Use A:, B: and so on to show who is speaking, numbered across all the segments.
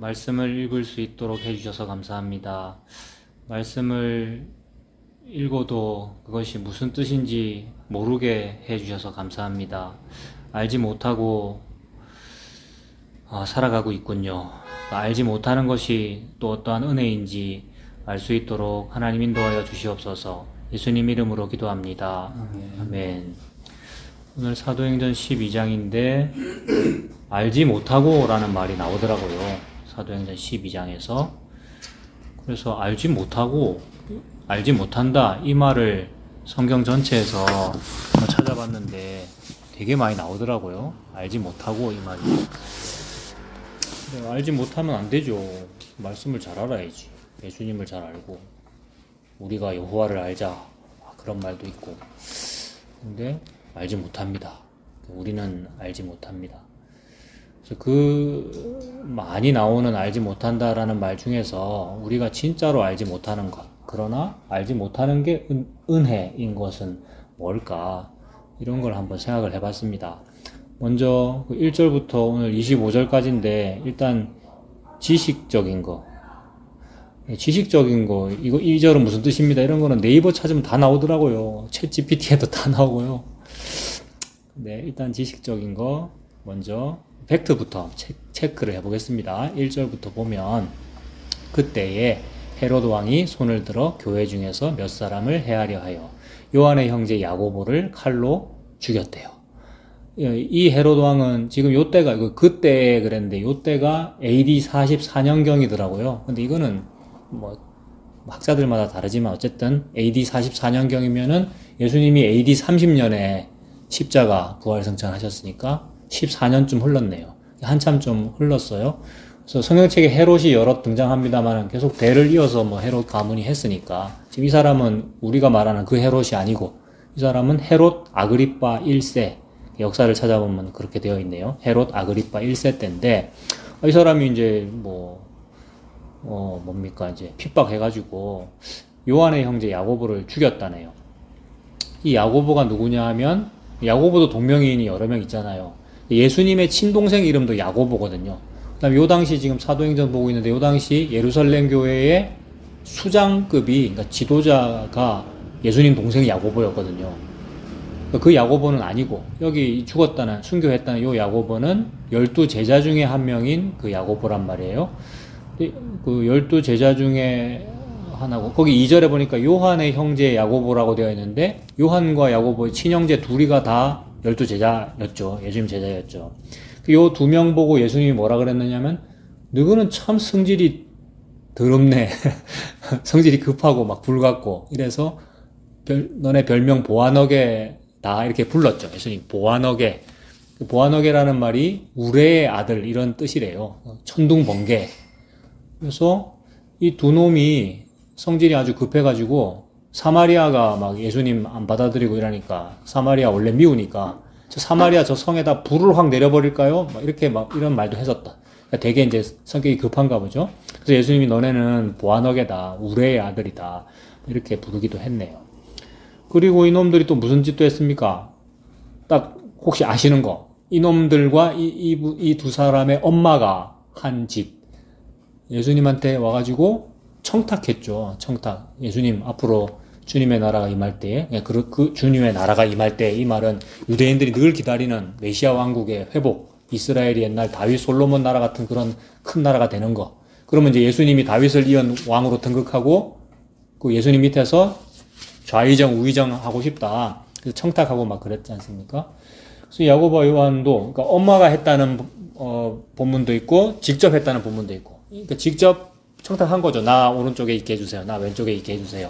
A: 말씀을 읽을 수 있도록 해주셔서 감사합니다. 말씀을 읽어도 그것이 무슨 뜻인지 모르게 해주셔서 감사합니다. 알지 못하고 살아가고 있군요. 알지 못하는 것이 또 어떠한 은혜인지 알 수 있도록 하나님 인도하여 주시옵소서. 예수님 이름으로 기도합니다. 아멘. 오늘 사도행전 12장인데 알지 못하고 라는 말이 나오더라고요. 사도행전 12장에서. 그래서 알지 못하고, 알지 못한다 이 말을 성경 전체에서 찾아봤는데 되게 많이 나오더라고요. 알지 못하고 이 말이. 알지 못하면 안 되죠. 말씀을 잘 알아야지. 예수님을 잘 알고 우리가 여호와를 알자 그런 말도 있고. 근데 알지 못합니다. 우리는 알지 못합니다. 그래서 그 많이 나오는 알지 못한다라는 말 중에서 우리가 진짜로 알지 못하는 것, 그러나 알지 못하는 게 은혜인 것은 뭘까? 이런 걸 한번 생각을 해봤습니다. 먼저 1절부터 오늘 25절까지인데 일단 지식적인 거, 이거 2절은 무슨 뜻입니다. 이런 거는 네이버 찾으면 다 나오더라고요. 챗 GPT에도 다 나오고요. 네, 일단 지식적인 거 먼저 팩트부터 체크를 해보겠습니다. 1절부터 보면 그때에 헤롯 왕이 손을 들어 교회 중에서 몇 사람을 해하려 하여 요한의 형제 야고보를 칼로 죽였대요. 이 헤롯 왕은 지금 요때가 그때 그랬는데 요때가 AD 44년경이더라고요. 근데 이거는 뭐 학자들마다 다르지만 어쨌든 AD 44년경이면은 예수님이 AD 30년에 십자가 부활승천 하셨으니까 14년쯤 흘렀네요. 한참 좀 흘렀어요. 그래서 성경책에 헤롯이 여러 등장합니다만 계속 대를 이어서 뭐 헤롯 가문이 했으니까 지금 이 사람은 우리가 말하는 그 헤롯이 아니고 이 사람은 헤롯 아그리파 1세, 역사를 찾아보면 그렇게 되어 있네요. 헤롯 아그리파 1세 때인데 이 사람이 이제 이제 핍박해가지고 요한의 형제 야고보를 죽였다네요. 이 야고보가 누구냐 하면 야고보도 동명이인이 여러 명 있잖아요. 예수님의 친동생 이름도 야고보거든요. 그다음에 요 당시 지금 사도행전 보고 있는데 요 당시 예루살렘 교회의 수장급이, 그러니까 지도자가 예수님 동생 야고보였거든요. 그 야고보는 아니고 여기 죽었다는, 순교했다는 요 야고보는 12제자 중에 한 명인 그 야고보란 말이에요. 그 12제자 중에 하나고, 거기 2절에 보니까 요한의 형제 야고보라고 되어 있는데 요한과 야고보의 친형제 둘이가 다 12제자였죠. 예수님 제자였죠. 요 두 명 보고 예수님이 뭐라 그랬느냐면 너희는 참 성질이 더럽네. 성질이 급하고 막 불같고 이래서 너네 별명 보아너게다 이렇게 불렀죠. 예수님 보아너게. 보아너게라는 말이 우레의 아들 이런 뜻이래요. 천둥번개. 그래서 이 두 놈이 성질이 아주 급해가지고 사마리아가 막 예수님 안 받아들이고 이러니까 사마리아 원래 미우니까 저 사마리아 저 성에다 불을 확 내려버릴까요? 막 이렇게 막 이런 말도 했었다. 그러니까 되게 이제 성격이 급한가 보죠. 그래서 예수님이 너네는 보아너게다, 우레의 아들이다 이렇게 부르기도 했네요. 그리고 이놈들이 또 무슨 짓도 했습니까? 딱 혹시 아시는 거, 이놈들과 이 두 사람의 엄마가 한 짓, 예수님한테 와가지고 청탁했죠. 청탁. 예수님 앞으로 주님의 나라가 임할 때에, 그 주님의 나라가 임할 때, 이 말은 유대인들이 늘 기다리는 메시아 왕국의 회복, 이스라엘이 옛날 다윗 솔로몬 나라 같은 그런 큰 나라가 되는 거. 그러면 이제 예수님이 다윗을 이은 왕으로 등극하고 그 예수님 밑에서 좌의정 우의정 하고 싶다. 그래서 청탁하고 막 그랬지 않습니까? 그래서 야고보와 요한도, 그러니까 엄마가 했다는 본문도 있고 직접 했다는 본문도 있고, 그러니까 직접 청탁한 거죠. 나 오른쪽에 있게 해주세요. 나 왼쪽에 있게 해주세요.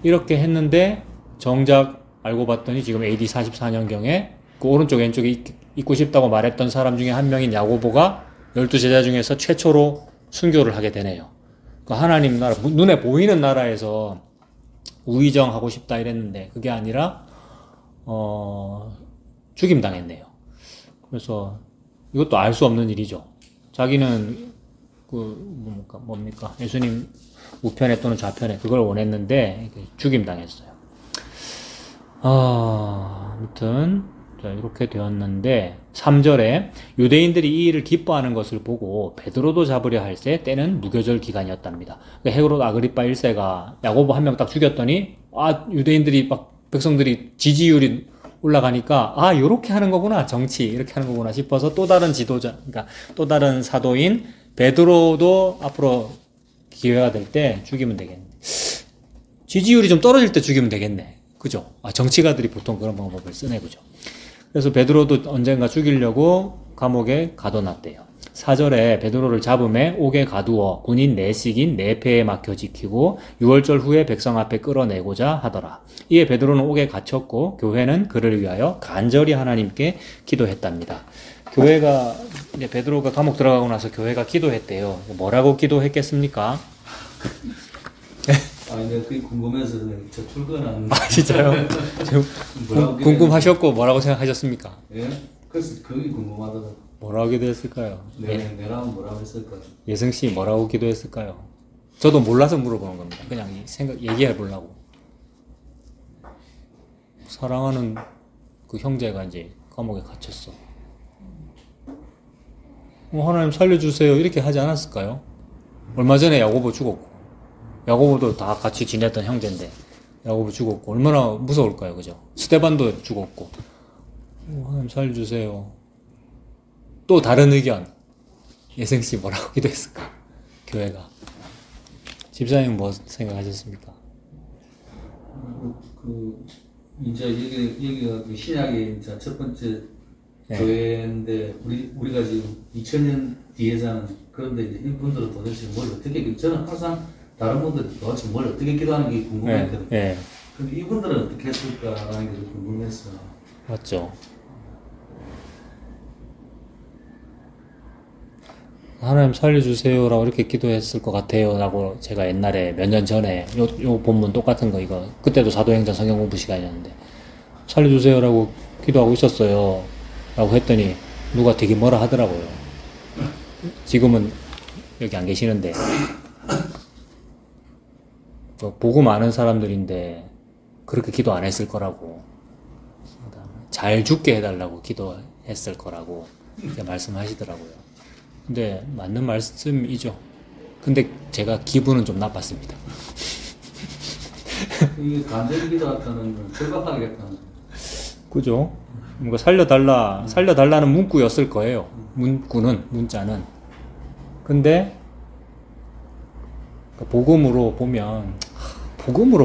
A: 이렇게 했는데 정작 알고 봤더니 지금 AD 44년경에 그 오른쪽 왼쪽에 있고 싶다고 말했던 사람 중에 한 명인 야고보가 12제자 중에서 최초로 순교를 하게 되네요. 그러니까 하나님 나라, 눈에 보이는 나라에서 우의정하고 싶다 이랬는데 그게 아니라 죽임당했네요. 그래서 이것도 알 수 없는 일이죠. 자기는 뭡니까? 예수님 우편에 또는 좌편에 그걸 원했는데 죽임당했어요. 아무튼 자, 이렇게 되었는데 3절에 유대인들이 이 일을 기뻐하는 것을 보고 베드로도 잡으려 할새 때는 무교절 기간이었답니다. 그러니까 헤롯 아그리파 1세가 야고보 한 명 딱 죽였더니 유대인들이 막 백성들이 지지율이 올라가니까 요렇게 하는 거구나, 정치 이렇게 하는 거구나 싶어서 또 다른 지도자, 그러니까 또 다른 사도인 베드로도 앞으로 기회가 될 때 죽이면 되겠네. 지지율이 좀 떨어질 때 죽이면 되겠네. 그죠? 정치가들이 보통 그런 방법을 쓰네, 그죠? 그래서 베드로도 언젠가 죽이려고 감옥에 가둬놨대요. 4절에 베드로를 잡음에 옥에 가두어 군인 4씩인 4패에 막혀 지키고 6월절 후에 백성 앞에 끌어내고자 하더라. 이에 베드로는 옥에 갇혔고 교회는 그를 위하여 간절히 하나님께 기도했답니다. 교회가 이제 베드로가 감옥 들어가고 나서 교회가 기도했대요. 뭐라고 기도했겠습니까?
B: 내가 그게 궁금해서 저 출근한.
A: 진짜요? 궁금하셨고 뭐라고 생각하셨습니까?
B: 예? 그래서 그게 궁금하더라고.
A: 뭐라고 기도했을까요?
B: 내라면 뭐라고 했을까요?
A: 예승씨 뭐라고 기도했을까요? 저도 몰라서 물어보는 겁니다. 그냥 얘기해 보려고. 사랑하는 그 형제가 이제 감옥에 갇혔어. 하나님 살려주세요 이렇게 하지 않았을까요? 얼마 전에 야고보 죽었고, 야고보도 다 같이 지냈던 형제인데 야고보 죽었고 얼마나 무서울까요, 그죠? 스데반도 죽었고. 하나님 살려주세요. 또 다른 의견. 예승씨 뭐라고 기도했을까? 교회가. 집사님 뭐 생각하셨습니까?
B: 이제 여기가 그 신약의 이제 첫 번째 교회인데 우리가 지금 2000년 뒤에잖아. 그런데 이제 이분들은 도대체 뭘 어떻게, 저는 항상 다른 분들이 도대체 뭘 어떻게 기도하는 게 궁금했거든요. 근데 이분들은 어떻게 했을까라는 게 좀 궁금했어.
A: 맞죠. 하나님 살려주세요라고 이렇게 기도했을 것 같아요 라고 제가 옛날에 몇 년 전에 요 본문 똑같은 거 이거 그때도 사도행전 성경 공부 시간이었는데 살려주세요라고 기도하고 있었어요 라고 했더니 누가 되게 뭐라 하더라고요. 지금은 여기 안 계시는데 보고 많은 사람들인데 그렇게 기도 안 했을 거라고, 잘 죽게 해달라고 기도했을 거라고 말씀하시더라고요. 근데 맞는 말씀이죠. 근데 제가 기분은 좀 나빴습니다.
B: 이게 간절히 기도했다는 건 절박하겠다는.
A: 그죠? 뭔가 살려달라는 문구였을 거예요. 문자는. 근데 복음으로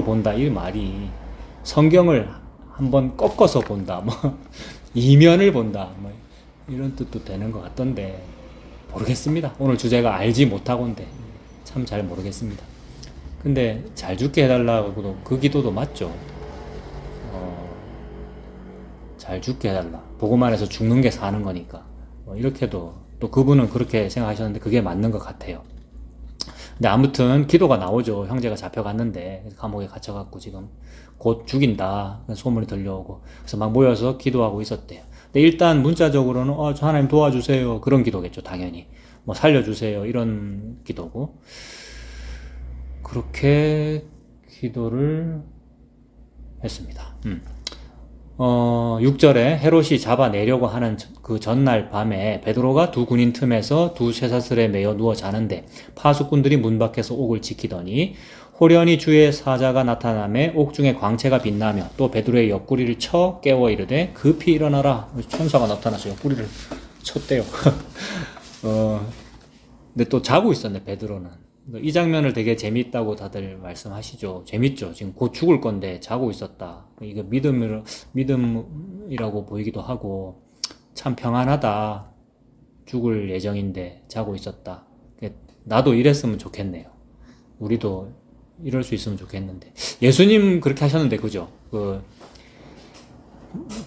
A: 본다 이 말이 성경을 한번 꺾어서 본다, 이면을 본다, 이런 뜻도 되는 것 같던데 모르겠습니다. 오늘 주제가 알지 못하고인데 참 잘 모르겠습니다. 근데 잘 죽게 해달라고도 그 기도도 맞죠. 잘 죽게 해달라. 복음 안에서 죽는 게 사는 거니까. 이렇게도 또 그분은 그렇게 생각하셨는데 그게 맞는 것 같아요. 근데 아무튼 기도가 나오죠. 형제가 잡혀갔는데 감옥에 갇혀갖고 지금 곧 죽인다 소문이 들려오고 그래서 막 모여서 기도하고 있었대요. 근데 일단 문자적으로는 하나님 도와주세요 그런 기도겠죠. 당연히 살려주세요 이런 기도고, 그렇게 기도를 했습니다. 6절에 헤롯이 잡아내려고 하는 그 전날 밤에 베드로가 두 군인 틈에서 두 쇠사슬에 매여 누워 자는데 파수꾼들이 문 밖에서 옥을 지키더니 호련히 주의 사자가 나타나매 옥중에 광채가 빛나며 또 베드로의 옆구리를 쳐 깨워 이르되 급히 일어나라. 천사가 나타나서 옆구리를 쳤대요. 근데 또 자고 있었네, 베드로는. 이 장면을 되게 재밌다고 다들 말씀하시죠. 재밌죠. 지금 곧 죽을 건데 자고 있었다. 이거 믿음이라고 보이기도 하고 참 평안하다. 죽을 예정인데 자고 있었다. 나도 이랬으면 좋겠네요. 우리도 이럴 수 있으면 좋겠는데. 예수님 그렇게 하셨는데, 그죠?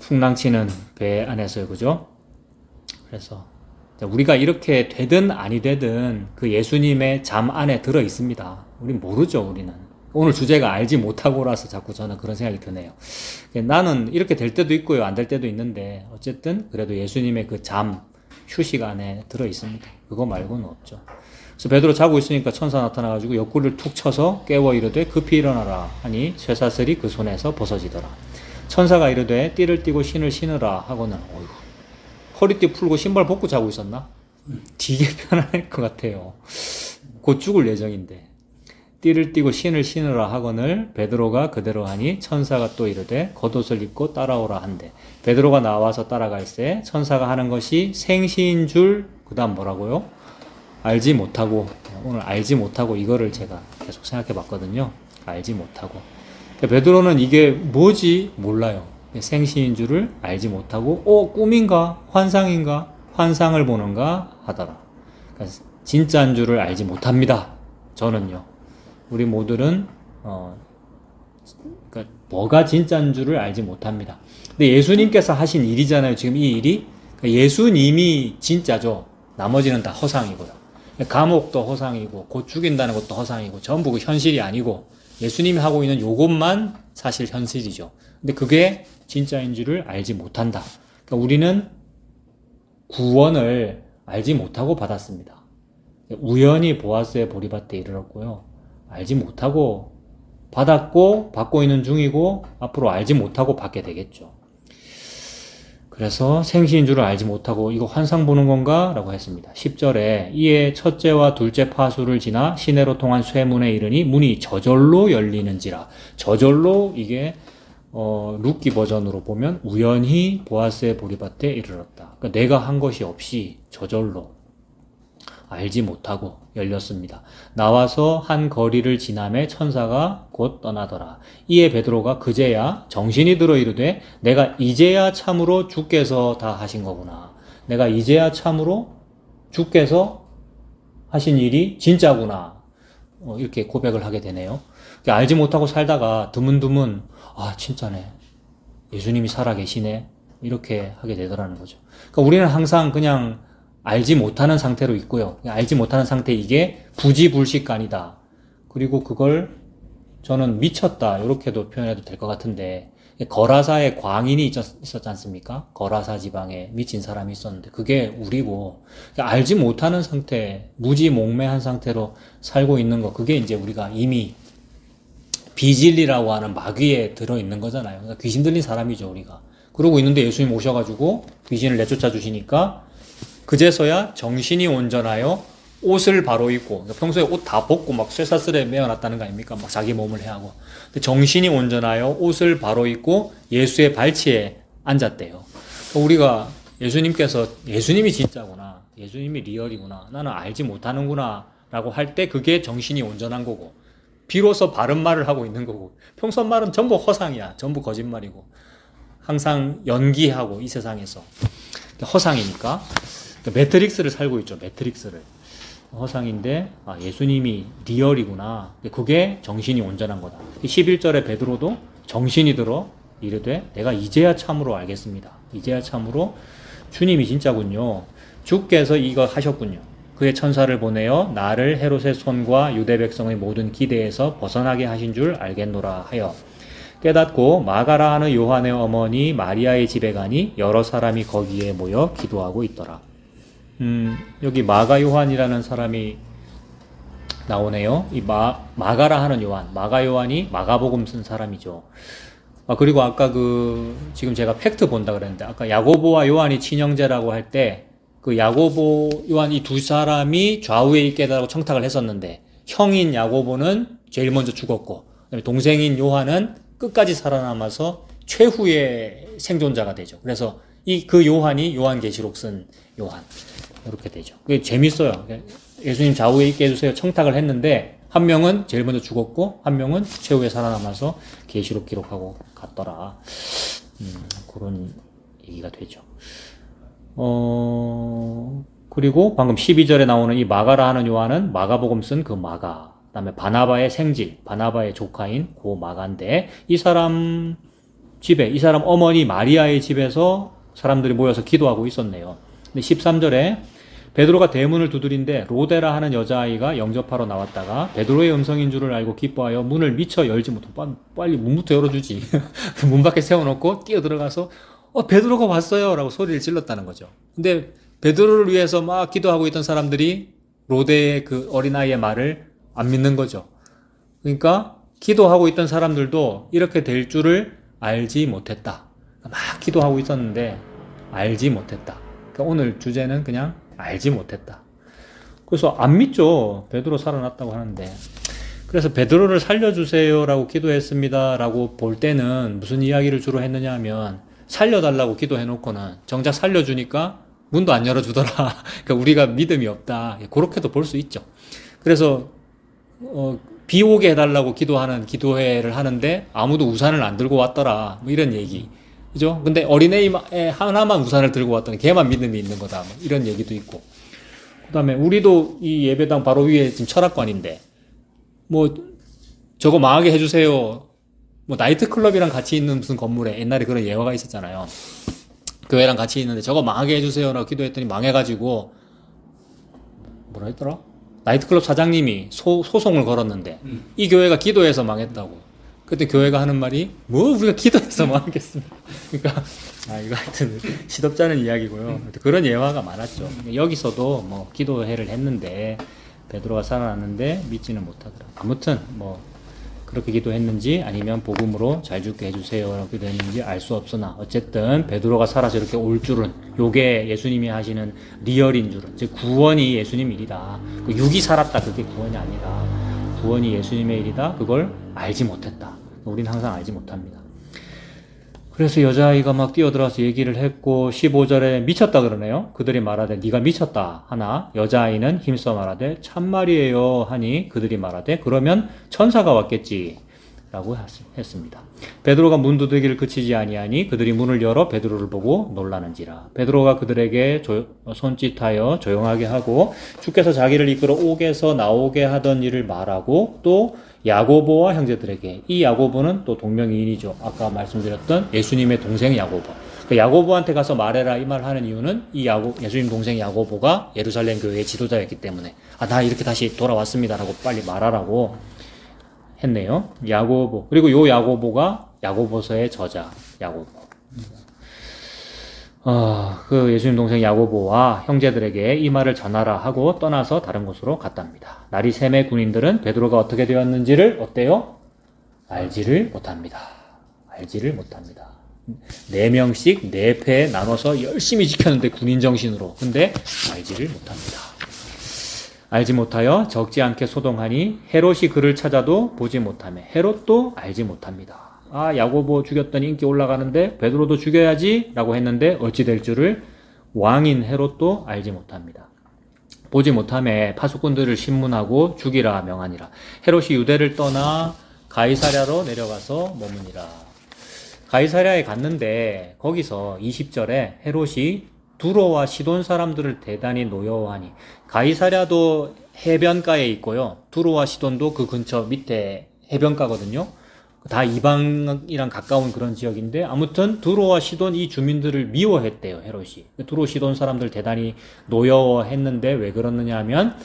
A: 풍랑치는 배 안에서요, 그죠? 그래서 우리가 이렇게 되든 아니 되든 그 예수님의 잠 안에 들어 있습니다. 우린 모르죠, 우리는. 오늘 주제가 알지 못하고라서 자꾸 저는 그런 생각이 드네요. 나는 이렇게 될 때도 있고요, 안 될 때도 있는데 어쨌든 그래도 예수님의 그 잠, 휴식 안에 들어 있습니다. 그거 말고는 없죠. 그래서 베드로 자고 있으니까 천사 나타나가지고 옆구리를 툭 쳐서 깨워 이르되 급히 일어나라 하니 쇠사슬이 그 손에서 벗어지더라. 천사가 이르되 띠를 띠고 신을 신으라 하고는 어이구, 허리띠 풀고 신발 벗고 자고 있었나? 되게 편안할 것 같아요. 곧 죽을 예정인데. 띠를 띠고 신을 신으라 하거늘 베드로가 그대로 하니 천사가 또 이르되 겉옷을 입고 따라오라 한대. 베드로가 나와서 따라갈새 천사가 하는 것이 생시인 줄 그다음 뭐라고요? 알지 못하고, 오늘 알지 못하고 이거를 제가 계속 생각해 봤거든요. 알지 못하고. 베드로는 이게 뭐지 몰라요. 생시인 줄을 알지 못하고 꿈인가 환상인가 환상을 보는가 하더라. 그러니까 진짜인 줄을 알지 못합니다. 저는요. 우리 모두는 그러니까 뭐가 진짜인 줄을 알지 못합니다. 근데 예수님께서 하신 일이잖아요. 지금 이 일이 그러니까 예수님이 진짜죠. 나머지는 다 허상이고요. 감옥도 허상이고 곧 죽인다는 것도 허상이고 전부 그 현실이 아니고 예수님이 하고 있는 요것만 사실 현실이죠. 근데 그게 진짜인 줄을 알지 못한다. 그러니까 우리는 구원을 알지 못하고 받았습니다. 우연히 보아스의 보리밭에 이르렀고요. 알지 못하고 받았고 받고 있는 중이고 앞으로 알지 못하고 받게 되겠죠. 그래서 생시인 줄을 알지 못하고 이거 환상 보는 건가? 라고 했습니다. 10절에 이에 첫째와 둘째 파수를 지나 시내로 통한 쇠문에 이르니 문이 저절로 열리는지라. 저절로 이게 룻기 버전으로 보면 우연히 보아스의 보리밭에 이르렀다. 그러니까 내가 한 것이 없이 저절로 알지 못하고 열렸습니다. 나와서 한 거리를 지나매 천사가 곧 떠나더라. 이에 베드로가 그제야 정신이 들어 이르되 내가 이제야 참으로 주께서 다 하신 거구나. 내가 이제야 참으로 주께서 하신 일이 진짜구나. 이렇게 고백을 하게 되네요. 알지 못하고 살다가 드문드문 진짜네. 예수님이 살아계시네. 이렇게 하게 되더라는 거죠. 그러니까 우리는 항상 그냥 알지 못하는 상태로 있고요. 알지 못하는 상태 이게 부지불식간이다. 그리고 그걸 저는 미쳤다. 이렇게도 표현해도 될 것 같은데 거라사에 광인이 있었지 않습니까? 거라사 지방에 미친 사람이 있었는데 그게 우리고 알지 못하는 상태, 무지몽매한 상태로 살고 있는 거 그게 이제 우리가 이미 비진리라고 하는 마귀에 들어있는 거잖아요. 그러니까 귀신 들린 사람이죠, 우리가. 그러고 있는데 예수님 오셔가지고 귀신을 내쫓아 주시니까 그제서야 정신이 온전하여 옷을 바로 입고, 그러니까 평소에 옷 다 벗고 막 쇠사슬에 매어놨다는 거 아닙니까? 막 자기 몸을 해하고. 근데 정신이 온전하여 옷을 바로 입고 예수의 발치에 앉았대요. 그러니까 우리가 예수님이 진짜구나. 예수님이 리얼이구나. 나는 알지 못하는구나. 라고 할 때 그게 정신이 온전한 거고. 비로소 바른 말을 하고 있는 거고. 평소 말은 전부 허상이야. 전부 거짓말이고. 항상 연기하고 이 세상에서. 허상이니까. 매트릭스를 살고 있죠. 매트릭스를. 허상인데 예수님이 리얼이구나. 그게 정신이 온전한 거다. 11절에 베드로도 정신이 들어 이르되 내가 이제야 참으로 알겠습니다. 이제야 참으로 주님이 진짜군요. 주께서 이거 하셨군요. 그의 천사를 보내어 나를 헤롯의 손과 유대 백성의 모든 기대에서 벗어나게 하신 줄 알겠노라 하여 깨닫고 마가라 하는 요한의 어머니 마리아의 집에 가니 여러 사람이 거기에 모여 기도하고 있더라. 여기 마가 요한이라는 사람이 나오네요. 이 마가라 하는 요한, 마가 요한이 마가복음 쓴 사람이죠. 그리고 아까 지금 제가 팩트 본다 그랬는데, 아까 야고보와 요한이 친형제라고 할 때, 그 야고보, 요한 이 두 사람이 좌우에 있게라고 청탁을 했었는데, 형인 야고보는 제일 먼저 죽었고, 그다음에 동생인 요한은 끝까지 살아남아서 최후의 생존자가 되죠. 그래서 그 요한이 요한계시록 쓴 요한. 이렇게 되죠. 그게 재밌어요. 예수님 좌우에 있게 해주세요. 청탁을 했는데, 한 명은 제일 먼저 죽었고, 한 명은 최후에 살아남아서 계시록 기록하고 갔더라. 그런 얘기가 되죠. 그리고 방금 12절에 나오는 이 마가라 하는 요한은 마가복음 쓴 그 마가. 그 다음에 바나바의 생질, 바나바의 조카인 고 마가인데, 이 사람 어머니 마리아의 집에서 사람들이 모여서 기도하고 있었네요. 근데 13절에 베드로가 대문을 두드린데 로데라 하는 여자아이가 영접하러 나왔다가 베드로의 음성인 줄을 알고 기뻐하여 문을 미처 열지 못하고 빨리 문부터 열어주지. 문 밖에 세워놓고 뛰어들어가서 베드로가 왔어요 라고 소리를 질렀다는 거죠. 근데 베드로를 위해서 막 기도하고 있던 사람들이 로데의 그 어린아이의 말을 안 믿는 거죠. 그러니까 기도하고 있던 사람들도 이렇게 될 줄을 알지 못했다. 막 기도하고 있었는데 알지 못했다. 그러니까 오늘 주제는 그냥 알지 못했다. 그래서 안 믿죠. 베드로 살아났다고 하는데. 그래서 베드로를 살려주세요라고 기도했습니다라고 볼 때는 무슨 이야기를 주로 했느냐 하면 살려달라고 기도해놓고는 정작 살려주니까 문도 안 열어주더라. 그러니까 우리가 믿음이 없다. 그렇게도 볼 수 있죠. 그래서 비 오게 해달라고 기도하는 기도회를 하는데 아무도 우산을 안 들고 왔더라. 뭐 이런 얘기. 그죠? 근데 어린애 하나만 우산을 들고 왔더니 걔만 믿음이 있는 거다. 뭐 이런 얘기도 있고. 그 다음에 우리도 이 예배당 바로 위에 지금 철학관인데 뭐 저거 망하게 해주세요. 뭐 나이트클럽이랑 같이 있는 무슨 건물에 옛날에 그런 예화가 있었잖아요. 교회랑 같이 있는데 저거 망하게 해주세요라고 기도했더니 망해가지고 뭐라 했더라? 나이트클럽 사장님이 소송을 걸었는데 이 교회가 기도해서 망했다고. 그때 교회가 하는 말이 뭐 우리가 기도해서 망하겠습니까? 그러니까 이거 하여튼 시덥지 않은 이야기고요. 그런 예화가 많았죠. 여기서도 뭐 기도회를 했는데 베드로가 살아났는데 믿지는 못하더라. 아무튼 뭐 그렇게 기도했는지 아니면 복음으로 잘 죽게 해주세요라고 기도했는지 알 수 없으나 어쨌든 베드로가 살아서 이렇게 올 줄은 요게 예수님이 하시는 리얼인 줄은 즉 구원이 예수님 일이다. 육이 살았다 그게 구원이 아니라 구원이 예수님의 일이다. 그걸 알지 못했다. 우리는 항상 알지 못합니다. 그래서 여자아이가 막 뛰어들어서 얘기를 했고 15절에 미쳤다 그러네요. 그들이 말하되 네가 미쳤다 하나 여자아이는 힘써 말하되 참말이에요 하니 그들이 말하되 그러면 천사가 왔겠지 라고 했습니다. 베드로가 문 두들기를 그치지 아니하니 그들이 문을 열어 베드로를 보고 놀라는지라. 베드로가 그들에게 손짓하여 조용하게 하고 주께서 자기를 이끌어 옥에서 나오게 하던 일을 말하고 또 야고보와 형제들에게 이 야고보는 또 동명이인이죠. 아까 말씀드렸던 예수님의 동생 야고보. 그 야고보한테 가서 말해라 이 말을 하는 이유는 이 예수님 동생 야고보가 예루살렘 교회의 지도자였기 때문에 나 이렇게 다시 돌아왔습니다라고 빨리 말하라고 했네요. 야고보. 그리고 요 야고보가 야고보서의 저자 야고보. 그 예수님 동생 야고보와 형제들에게 이 말을 전하라 하고 떠나서 다른 곳으로 갔답니다. 날이 샘의 군인들은 베드로가 어떻게 되었는지를 어때요? 알지를 못합니다. 알지를 못합니다. 4명씩 4패에 나눠서 열심히 지켰는데 군인 정신으로. 근데 알지를 못합니다. 알지 못하여 적지 않게 소동하니 헤롯이 그를 찾아도 보지 못하며 헤롯도 알지 못합니다. 야고보 죽였더니 인기 올라가는데 베드로도 죽여야지 라고 했는데 어찌 될 줄을 왕인 헤롯도 알지 못합니다. 보지 못하며 파수꾼들을 신문하고 죽이라 명하니라. 헤롯이 유대를 떠나 가이사랴로 내려가서 머무니라. 가이사랴에 갔는데 거기서 20절에 헤롯이 두로와 시돈 사람들을 대단히 노여워하니 가이사랴도 해변가에 있고요. 두로와 시돈도 그 근처 밑에 해변가거든요. 다 이방이랑 가까운 그런 지역인데 아무튼 두로와 시돈 이 주민들을 미워했대요. 헤롯이. 두로 시돈 사람들 대단히 노여워했는데 왜 그러느냐 하면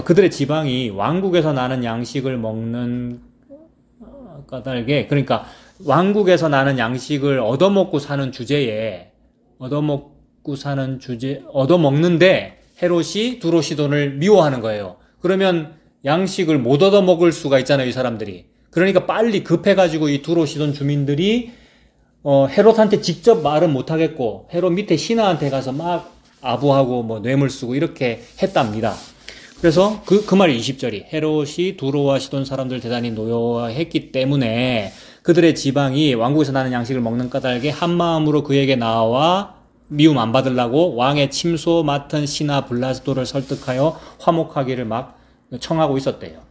A: 그들의 지방이 왕국에서 나는 양식을 먹는 까닭에 그러니까 왕국에서 나는 양식을 얻어먹고 사는 주제에 얻어먹는데 헤롯이 두로 시돈을 미워하는 거예요. 그러면 양식을 못 얻어먹을 수가 있잖아요. 이 사람들이. 그러니까 빨리 급해가지고 이 두로 시돈 주민들이 헤롯한테 직접 말은 못하겠고 헤롯 밑에 신하한테 가서 막 아부하고 뭐 뇌물 쓰고 이렇게 했답니다. 그래서 그 말이 20절이 헤롯이 두로와 시돈 사람들 대단히 노여워했기 때문에 그들의 지방이 왕국에서 나는 양식을 먹는 까닭에 한마음으로 그에게 나와 미움 안 받으려고 왕의 침소 맡은 신하 블라스도를 설득하여 화목하기를 막 청하고 있었대요.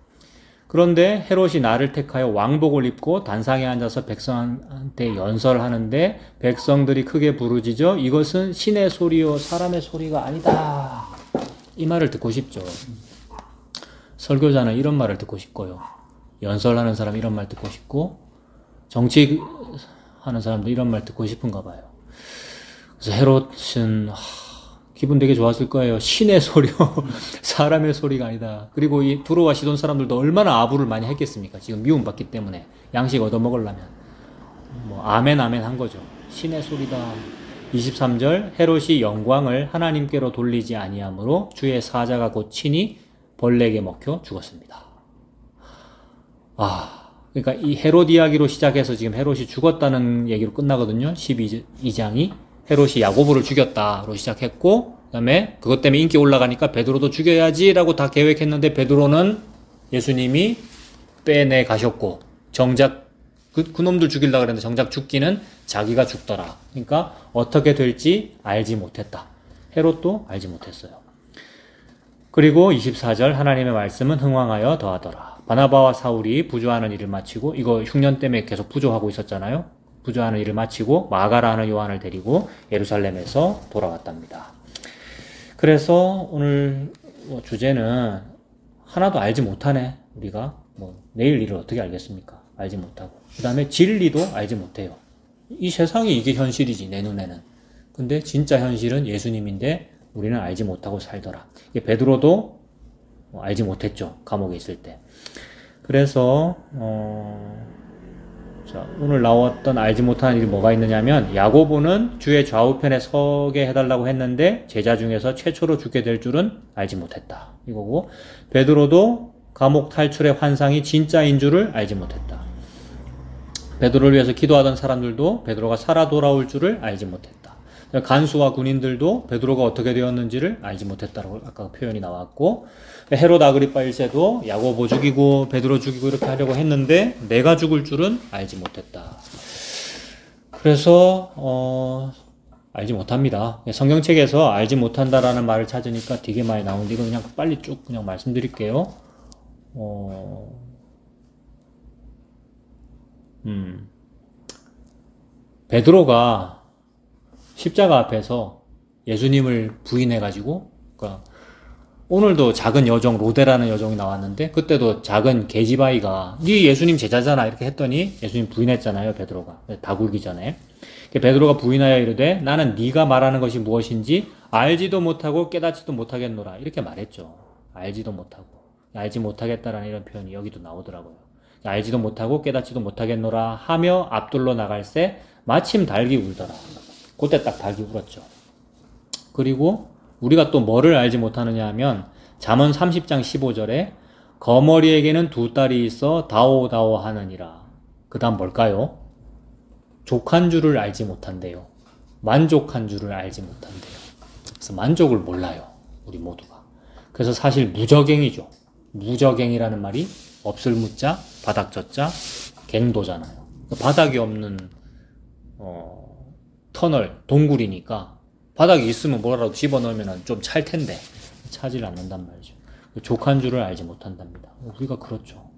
A: 그런데 헤롯이 나를 택하여 왕복을 입고 단상에 앉아서 백성한테 연설하는데 백성들이 크게 부르짖어 이것은 신의 소리요 사람의 소리가 아니다. 이 말을 듣고 싶죠. 설교자는 이런 말을 듣고 싶고요. 연설하는 사람 이런 말 듣고 싶고 정치하는 사람도 이런 말 듣고 싶은가 봐요. 그래서 헤롯은 기분 되게 좋았을 거예요. 신의 소리요. 사람의 소리가 아니다. 그리고 이 두로와 시돈 사람들도 얼마나 아부를 많이 했겠습니까? 지금 미움받기 때문에 양식 얻어먹으려면 아멘 아멘 한 거죠. 신의 소리다. 23절 헤롯이 영광을 하나님께로 돌리지 아니하므로 주의 사자가 곧 친히 벌레에게 먹혀 죽었습니다. 그러니까 이 헤롯 이야기로 시작해서 지금 헤롯이 죽었다는 얘기로 끝나거든요. 12장이. 헤롯이 야고보를 죽였다로 시작했고, 그 다음에 그것 때문에 인기 올라가니까 베드로도 죽여야지라고 다 계획했는데 베드로는 예수님이 빼내 가셨고, 정작 그놈들 죽이려고 그랬는데 정작 죽기는 자기가 죽더라. 그러니까 어떻게 될지 알지 못했다. 헤롯도 알지 못했어요. 그리고 24절 하나님의 말씀은 흥왕하여 더하더라. 바나바와 사울이 부조하는 일을 마치고, 이거 흉년 때문에 계속 부조하고 있었잖아요. 부조하는 일을 마치고 마가라 하는 요한을 데리고 예루살렘에서 돌아왔답니다. 그래서 오늘 주제는 하나도 알지 못하네. 우리가 내일 일을 어떻게 알겠습니까? 알지 못하고. 그 다음에 진리도 알지 못해요. 이 세상이 이게 현실이지, 내 눈에는. 근데 진짜 현실은 예수님인데 우리는 알지 못하고 살더라. 베드로도 알지 못했죠. 감옥에 있을 때. 그래서 자, 오늘 나왔던 알지 못하는 일이 뭐가 있느냐면, 야고보는 주의 좌우편에 서게 해달라고 했는데 제자 중에서 최초로 죽게 될 줄은 알지 못했다. 이거고, 베드로도 감옥 탈출의 환상이 진짜인 줄을 알지 못했다. 베드로를 위해서 기도하던 사람들도 베드로가 살아 돌아올 줄을 알지 못했다. 간수와 군인들도 베드로가 어떻게 되었는지를 알지 못했다고 아까 표현이 나왔고, 헤롯 아그리파 1세도 야고보 죽이고 베드로 죽이고 이렇게 하려고 했는데 내가 죽을 줄은 알지 못했다. 그래서 알지 못합니다. 성경책에서 알지 못한다라는 말을 찾으니까 되게 많이 나오는데 이거 그냥 빨리 쭉 그냥 말씀드릴게요. 베드로가 십자가 앞에서 예수님을 부인해가지고, 그러니까 오늘도 작은 여종 로데라는 여종이 나왔는데 그때도 작은 계집아이가 네 예수님 제자잖아 이렇게 했더니 예수님 부인했잖아요. 베드로가 다 굴기 전에. 베드로가 부인하여 이르되 나는 네가 말하는 것이 무엇인지 알지도 못하고 깨닫지도 못하겠노라 이렇게 말했죠. 알지도 못하고 알지 못하겠다라는 이런 표현이 여기도 나오더라고요. 알지도 못하고 깨닫지도 못하겠노라 하며 앞둘러 나갈새 마침 닭이 울더라. 그때 딱 닭이 울었죠. 그리고 우리가 또 뭐를 알지 못하느냐 하면 잠언 30장 15절에 거머리에게는 두 딸이 있어 다오다오 하느니라. 그 다음 뭘까요? 족한 줄을 알지 못한대요. 만족한 줄을 알지 못한대요. 그래서 만족을 몰라요. 우리 모두가. 그래서 사실 무저갱이죠. 무저갱이라는 말이 없을 무자, 바닥 젖자, 갱도잖아요. 바닥이 없는 터널, 동굴이니까 바닥이 있으면 뭐라도 집어넣으면 좀 찰 텐데 차질 않는단 말이죠. 족한 줄을 알지 못한답니다. 우리가 그렇죠.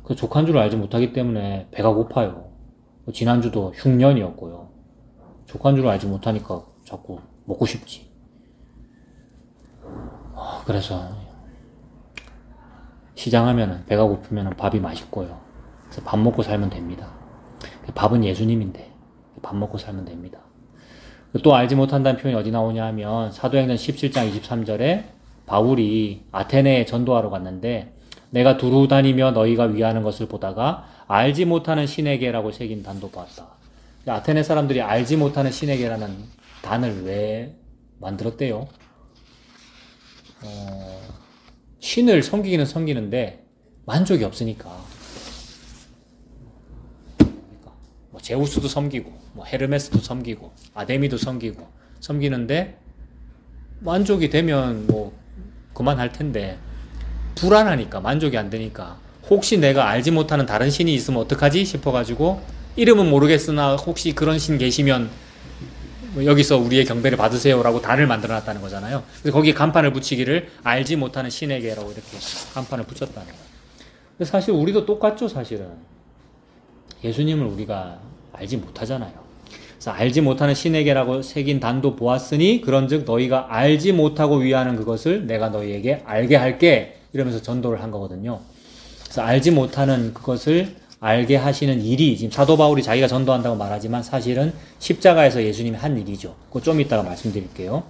A: 그 족한 줄을 알지 못하기 때문에 배가 고파요. 지난주도 흉년이었고요. 족한 줄을 알지 못하니까 자꾸 먹고 싶지. 그래서 시장하면은 배가 고프면은 밥이 맛있고요. 그래서 밥 먹고 살면 됩니다. 밥은 예수님인데 밥 먹고 살면 됩니다. 또 알지 못한다는 표현이 어디 나오냐 하면 사도행전 17장 23절에 바울이 아테네에 전도하러 갔는데 내가 두루 다니며 너희가 위하는 것을 보다가 알지 못하는 신에게라고 새긴 단도 보았다. 아테네 사람들이 알지 못하는 신에게라는 단을 왜 만들었대요? 신을 섬기기는 섬기는데 만족이 없으니까. 뭐 제우스도 섬기고 뭐 헤르메스도 섬기고 아데미도 섬기는데 만족이 되면 뭐 그만할 텐데 불안하니까 만족이 안 되니까 혹시 내가 알지 못하는 다른 신이 있으면 어떡하지 싶어가지고 이름은 모르겠으나 혹시 그런 신 계시면 뭐 여기서 우리의 경배를 받으세요라고 단을 만들어놨다는 거잖아요. 그래서 거기에 간판을 붙이기를 알지 못하는 신에게라고 이렇게 간판을 붙였다는 거예요. 근데 사실 우리도 똑같죠. 사실은 예수님을 우리가 알지 못하잖아요. 그래서 알지 못하는 신에게라고 새긴 단도 보았으니 그런즉 너희가 알지 못하고 위하는 그것을 내가 너희에게 알게 할게 이러면서 전도를 한 거거든요. 그래서 알지 못하는 그것을 알게 하시는 일이 지금 사도 바울이 자기가 전도한다고 말하지만 사실은 십자가에서 예수님이 한 일이죠. 그거 좀 이따가 말씀드릴게요.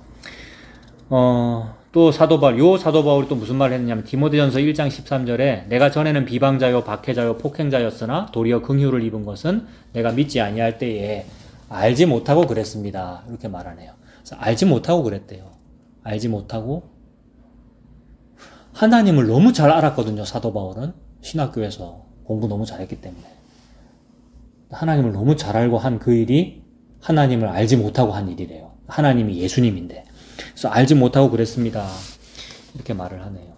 A: 또 사도 바울이 또 무슨 말을 했냐면 디모데전서 1장 13절에 내가 전에는 비방자요 박해자요 폭행자였으나 도리어 긍휼을 입은 것은 내가 믿지 아니할 때에 알지 못하고 그랬습니다. 이렇게 말하네요. 그래서 알지 못하고 그랬대요. 알지 못하고 하나님을 너무 잘 알았거든요. 사도 바울은 신학교에서 공부 너무 잘했기 때문에. 하나님을 너무 잘 알고 한 그 일이 하나님을 알지 못하고 한 일이래요. 하나님이 예수님인데. 그래서 알지 못하고 그랬습니다. 이렇게 말을 하네요.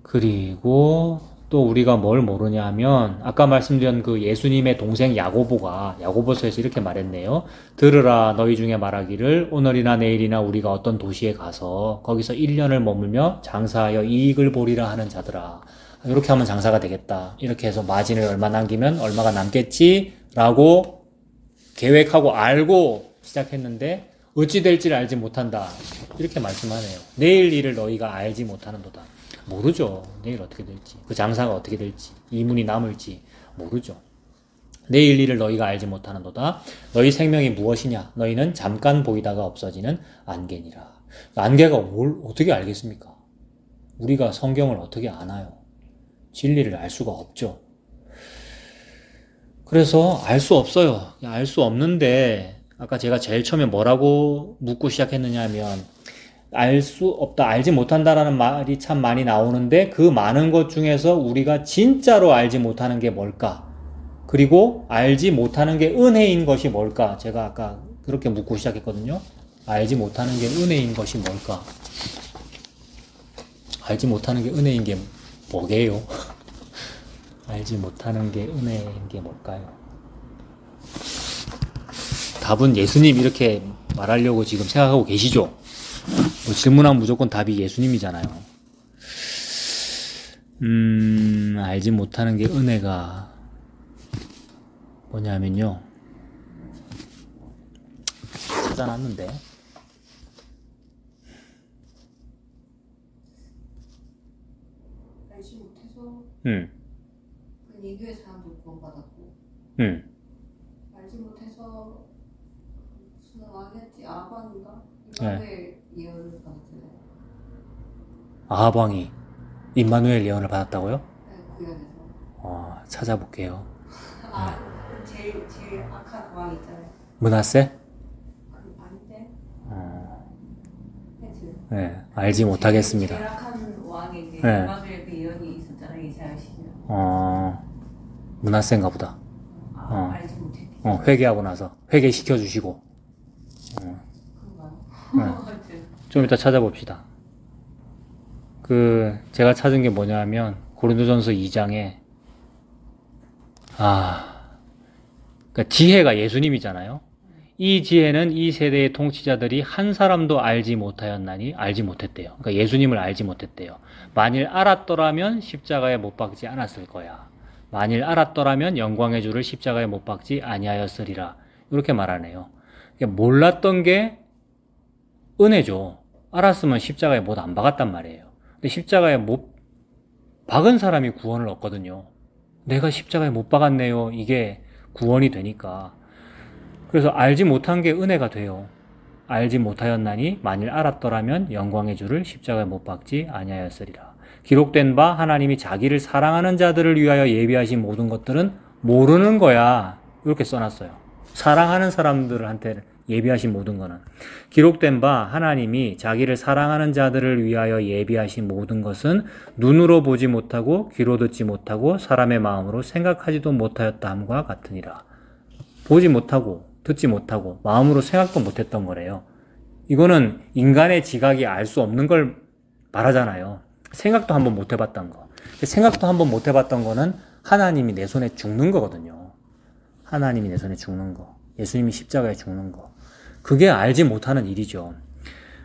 A: 그리고 또 우리가 뭘 모르냐 하면 아까 말씀드린 그 예수님의 동생 야고보가 야고보서에서 이렇게 말했네요. 들으라 너희 중에 말하기를 오늘이나 내일이나 우리가 어떤 도시에 가서 거기서 1년을 머물며 장사하여 이익을 보리라 하는 자들아. 이렇게 하면 장사가 되겠다. 이렇게 해서 마진을 얼마 남기면 얼마가 남겠지 라고 계획하고 알고 시작했는데 어찌 될지를 알지 못한다. 이렇게 말씀하네요. 내일 일을 너희가 알지 못하는도다. 모르죠. 내일 어떻게 될지. 그 장사가 어떻게 될지. 이문이 남을지 모르죠. 내일 일을 너희가 알지 못하는도다. 너희 생명이 무엇이냐? 너희는 잠깐 보이다가 없어지는 안개니라. 안개가 뭘 어떻게 알겠습니까? 우리가 성경을 어떻게 아나요? 진리를 알 수가 없죠. 그래서 알 수 없어요. 알 수 없는데 아까 제가 제일 처음에 뭐라고 묻고 시작했느냐 하면 알 수 없다, 알지 못한다라는 말이 참 많이 나오는데 그 많은 것 중에서 우리가 진짜로 알지 못하는 게 뭘까? 그리고 알지 못하는 게 은혜인 것이 뭘까? 제가 아까 그렇게 묻고 시작했거든요. 알지 못하는 게 은혜인 것이 뭘까? 알지 못하는 게 은혜인 게 뭐게요? 알지 못하는 게 은혜인 게 뭘까요? 답은 예수님 이렇게 말하려고 지금 생각하고 계시죠? 뭐 질문하면 무조건 답이 예수님이잖아요. 알지 못하는 게 은혜가 뭐냐면요. 찾아놨는데.
C: 알지 못해서
A: 응.
C: 그 예교의 사람도 구원받았고
A: 응.
C: 알지 못해서 무슨 왕이었지? 아방인가?
A: 네.
C: 이마누엘 예언을 받았잖아요.
A: 아하방이 임마누엘 예언을 받았다고요?
C: 네, 구약에서.
A: 찾아볼게요.
C: 제일 악한 왕 있잖아요.
A: 므낫세?
C: 그 아닌데?
A: 네, 알지 못하겠습니다.
C: 제일 악한 왕이 이제
A: 네.
C: 이마누엘 그 예언이 있었잖아요. 이사야 10년.
A: 므낫세인가 보다.
C: 알지 못했대.
A: 회개하고 나서 회개시켜 주시고.
C: 그런가요?
A: 네. 좀 이따 찾아봅시다. 제가 찾은 게 뭐냐면 고린도전서 2장에 그러니까 지혜가 예수님이잖아요. 이 지혜는 이 세대의 통치자들이 한 사람도 알지 못하였나니 알지 못했대요. 그러니까 예수님을 알지 못했대요. 만일 알았더라면 십자가에 못 박지 않았을 거야. 만일 알았더라면 영광의 주를 십자가에 못 박지 아니하였으리라. 이렇게 말하네요. 그러니까 몰랐던 게 은혜죠. 알았으면 십자가에 못 안 박았단 말이에요. 근데 십자가에 못 박은 사람이 구원을 얻거든요. 내가 십자가에 못 박았네요. 이게 구원이 되니까. 그래서 알지 못한 게 은혜가 돼요. 알지 못하였나니 만일 알았더라면 영광의 주를 십자가에 못 박지 아니하였으리라. 기록된 바 하나님이 자기를 사랑하는 자들을 위하여 예비하신 모든 것들은 모르는 거야. 이렇게 써놨어요. 사랑하는 사람들한테 예비하신 모든 거는. 기록된 바 하나님이 자기를 사랑하는 자들을 위하여 예비하신 모든 것은 눈으로 보지 못하고 귀로 듣지 못하고 사람의 마음으로 생각하지도 못하였다 함과 같으니라. 보지 못하고 듣지 못하고 마음으로 생각도 못했던 거래요. 이거는 인간의 지각이 알 수 없는 걸 말하잖아요. 생각도 한번 못 해봤던 거. 생각도 한번 못 해봤던 거는 하나님이 내 손에 죽는 거거든요. 하나님이 내 손에 죽는 거. 예수님이 십자가에 죽는 거. 그게 알지 못하는 일이죠.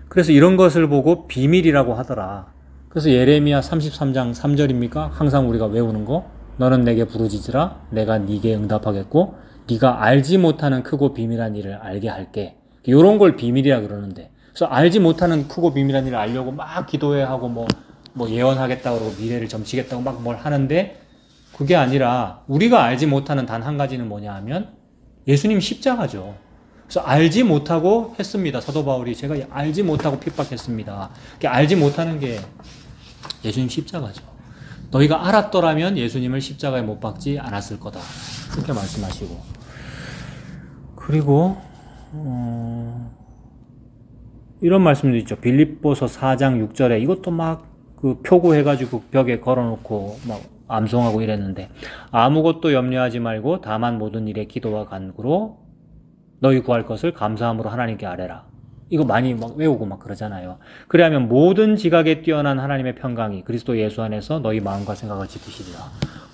A: 그래서 이런 것을 보고 비밀이라고 하더라. 그래서 예레미야 33장 3절입니까? 항상 우리가 외우는 거. 너는 내게 부르짖으라. 내가 네게 응답하겠고 네가 알지 못하는 크고 비밀한 일을 알게 할게. 이런 걸 비밀이라 그러는데. 그래서 알지 못하는 크고 비밀한 일을 알려고 막 기도해 하고 뭐 예언하겠다고 그러고 미래를 점치겠다고 막 뭘 하는데 그게 아니라 우리가 알지 못하는 단 한 가지는 뭐냐 하면 예수님 십자가죠. 그래서 알지 못하고 했습니다. 사도 바울이 제가 알지 못하고 핍박했습니다. 알지 못하는 게 예수님 십자가죠. 너희가 알았더라면 예수님을 십자가에 못 박지 않았을 거다. 그렇게 말씀하시고. 그리고 이런 말씀도 있죠. 빌립보서 4장 6절에 이것도 막 그 표구해가지고 벽에 걸어놓고 막 암송하고 이랬는데 아무것도 염려하지 말고 다만 모든 일에 기도와 간구로 너희 구할 것을 감사함으로 하나님께 아뢰라. 이거 많이 막 외우고 막 그러잖아요. 그래야면 모든 지각에 뛰어난 하나님의 평강이 그리스도 예수 안에서 너희 마음과 생각을 지키시리라.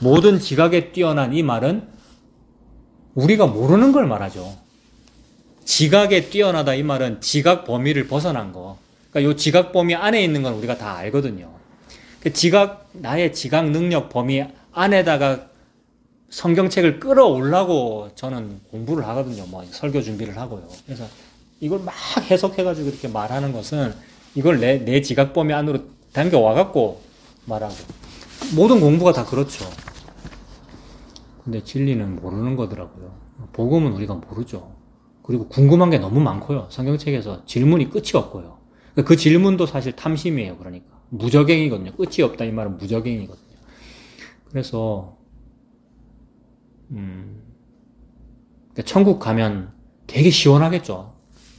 A: 모든 지각에 뛰어난 이 말은 우리가 모르는 걸 말하죠. 지각에 뛰어나다 이 말은 지각 범위를 벗어난 거. 그러니까 이 지각 범위 안에 있는 건 우리가 다 알거든요. 나의 지각 능력 범위 안에다가 성경책을 끌어올라고 저는 공부를 하거든요. 뭐 설교 준비를 하고요. 그래서 이걸 막 해석해가지고 이렇게 말하는 것은 이걸 내 지각 범위 안으로 당겨와갖고 말하고. 모든 공부가 다 그렇죠. 근데 진리는 모르는 거더라고요. 복음은 우리가 모르죠. 그리고 궁금한 게 너무 많고요. 성경책에서 질문이 끝이 없고요. 그 질문도 사실 탐심이에요. 그러니까 무적행이거든요. 끝이 없다 이 말은 무적행이거든요. 그래서 그러니까 천국 가면 되게 시원하겠죠.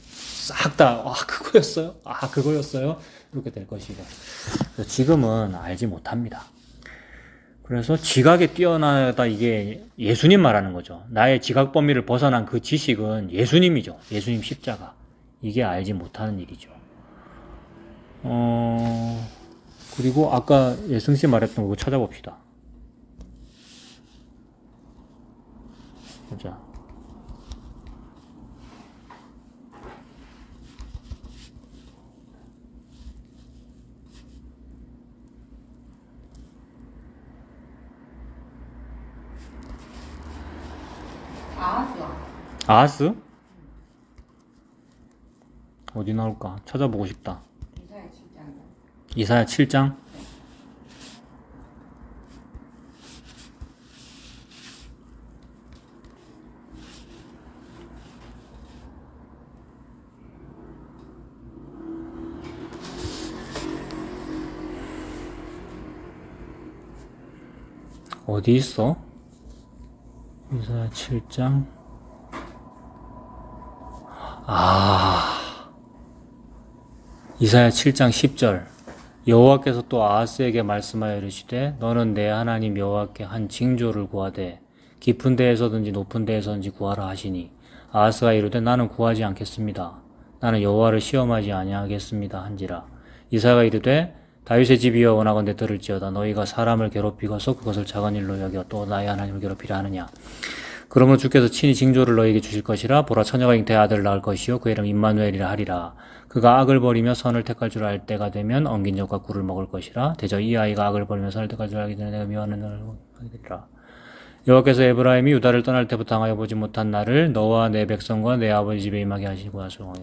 A: 싹 다 그거였어요? 그거였어요? 이렇게 될 것이고 지금은 알지 못합니다. 그래서 지각에 뛰어나다 이게 예수님 말하는 거죠. 나의 지각 범위를 벗어난 그 지식은 예수님이죠. 예수님 십자가. 이게 알지 못하는 일이죠. 그리고 아까 예승씨 말했던 거 찾아봅시다. 보자. 아하스? 어디 나올까? 찾아보고 싶다. 이사야 7장? 어디 있어? 이사야 7장. 이사야 7장 10절. 여호와께서 또 아하스에게 말씀하여 이르시되 너는 내 하나님 여호와께 한 징조를 구하되 깊은 데에서든지 높은 데에서든지 구하라 하시니 아하스가 이르되 나는 구하지 않겠습니다. 나는 여호와를 시험하지 아니하겠습니다 한지라. 이사야가 이르되 다윗의 집이여 원하건대 들을지어다. 너희가 사람을 괴롭히고서 그것을 작은 일로 여겨 또 나의 하나님을 괴롭히려 하느냐. 그러므로 주께서 친히 징조를 너희에게 주실 것이라. 보라, 처녀가 잉태의 아들을 낳을 것이요 그의 이름 임마누엘이라 하리라. 그가 악을 버리며 선을 택할 줄 알 때가 되면 엉긴 적과 꿀을 먹을 것이라. 대저 이 아이가 악을 버리며 선을 택할 줄 알기 전에 내가 미워하는 너를 하게 되리라. 여호와께서 에브라임이 유다를 떠날 때부터 당하여 보지 못한 나를 너와 내 백성과 내 아버지 집에 임하게 하시고 하소서.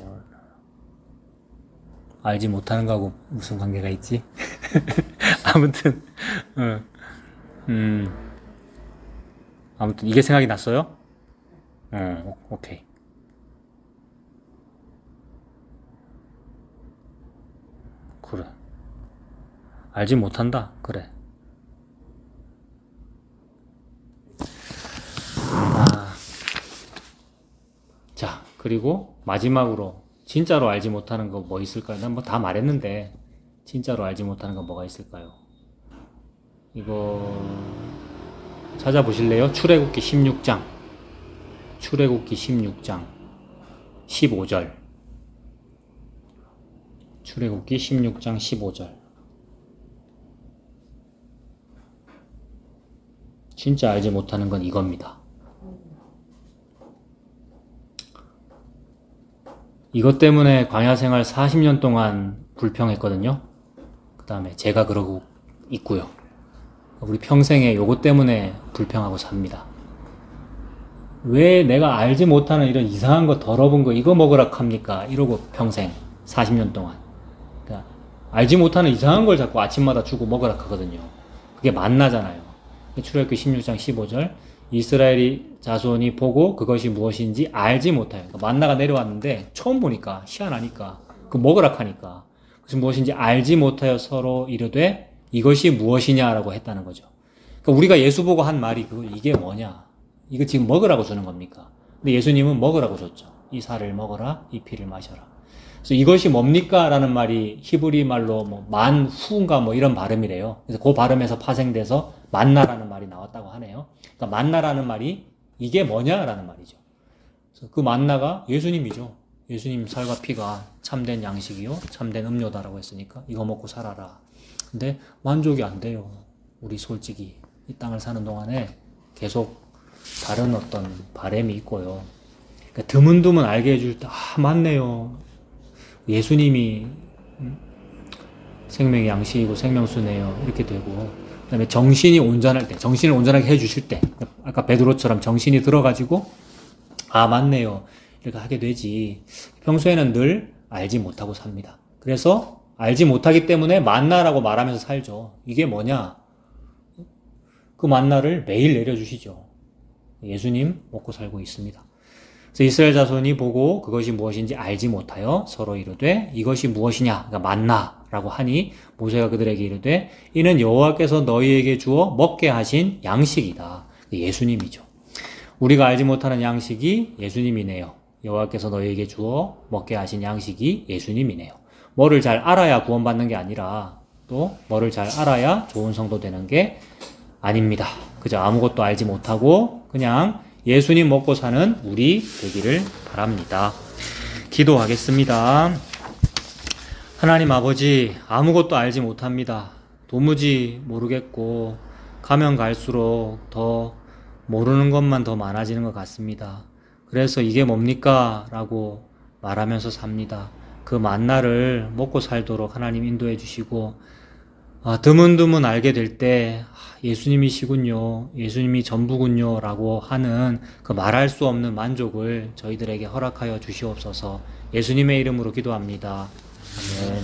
A: 알지 못하는 거하고 무슨 관계가 있지? 아무튼 아무튼 이게 생각이 났어요? 오케이. 그래. 알지 못한다. 그래. 자, 그리고 마지막으로 진짜로 알지 못하는 거 뭐 있을까요? 난 뭐 다 말했는데 진짜로 알지 못하는 거 뭐가 있을까요? 이거 찾아보실래요? 출애굽기 16장. 출애굽기 16장 15절. 출애굽기 16장 15절. 진짜 알지 못하는 건 이겁니다. 이것 때문에 광야 생활 40년 동안 불평했거든요. 그 다음에 제가 그러고 있고요. 우리 평생에 요것 때문에 불평하고 삽니다. 왜 내가 알지 못하는 이런 이상한 거 더러운 거 이거 먹으라 합니까? 이러고 평생 40년 동안. 그러니까 알지 못하는 이상한 걸 자꾸 아침마다 주고 먹으라 하거든요. 그게 만나잖아요. 출애굽기 16장 15절. 이스라엘이 자손이 보고 그것이 무엇인지 알지 못해요. 그러니까 만나가 내려왔는데 처음 보니까 희한하니까 그 먹으라 하니까 그것이 무엇인지 알지 못하여 서로 이르되 이것이 무엇이냐라고 했다는 거죠. 그러니까 우리가 예수 보고 한 말이 이게 뭐냐? 이거 지금 먹으라고 주는 겁니까? 근데 예수님은 먹으라고 줬죠. 이 살을 먹어라, 이 피를 마셔라. 그래서 이것이 뭡니까? 라는 말이 히브리 말로 뭐 만후인가 뭐 이런 발음이래요. 그래서 그 발음에서 파생돼서 만나라는 말이 나왔다고 하네요. 그러니까 만나라는 말이 이게 뭐냐라는 말이죠. 그래서 그 만나가 예수님이죠. 예수님 살과 피가 참된 양식이요, 참된 음료다라고 했으니까 이거 먹고 살아라. 근데 만족이 안 돼요. 우리 솔직히 이 땅을 사는 동안에 계속 다른 어떤 바램이 있고요. 그러니까 드문드문 알게 해줄 때, 맞네요. 예수님이 생명의 양식이고 생명수네요. 이렇게 되고, 그 다음에 정신이 온전할 때, 정신을 온전하게 해주실 때, 아까 베드로처럼 정신이 들어가지고, 맞네요. 이렇게 하게 되지. 평소에는 늘 알지 못하고 삽니다. 그래서 알지 못하기 때문에 만나라고 말하면서 살죠. 이게 뭐냐? 그 만나를 매일 내려주시죠. 예수님 먹고 살고 있습니다. 그래서 이스라엘 자손이 보고 그것이 무엇인지 알지 못하여 서로 이르되 이것이 무엇이냐? 그러니까 만나라고 하니 모세가 그들에게 이르되 이는 여호와께서 너희에게 주어 먹게 하신 양식이다. 예수님이죠. 우리가 알지 못하는 양식이 예수님이네요. 여호와께서 너희에게 주어 먹게 하신 양식이 예수님이네요. 뭐를 잘 알아야 구원받는 게 아니라 또 뭐를 잘 알아야 좋은 성도 되는 게 아닙니다. 그저 아무것도 알지 못하고 그냥 예수님 먹고 사는 우리 되기를 바랍니다. 기도하겠습니다. 하나님 아버지, 아무것도 알지 못합니다. 도무지 모르겠고 가면 갈수록 더 모르는 것만 더 많아지는 것 같습니다. 그래서 이게 뭡니까? 라고 말하면서 삽니다. 그 만나를 먹고 살도록 하나님 인도해 주시고 드문드문 알게 될 때 예수님이시군요, 예수님이 전부군요 라고 하는 그 말할 수 없는 만족을 저희들에게 허락하여 주시옵소서. 예수님의 이름으로 기도합니다. 아멘.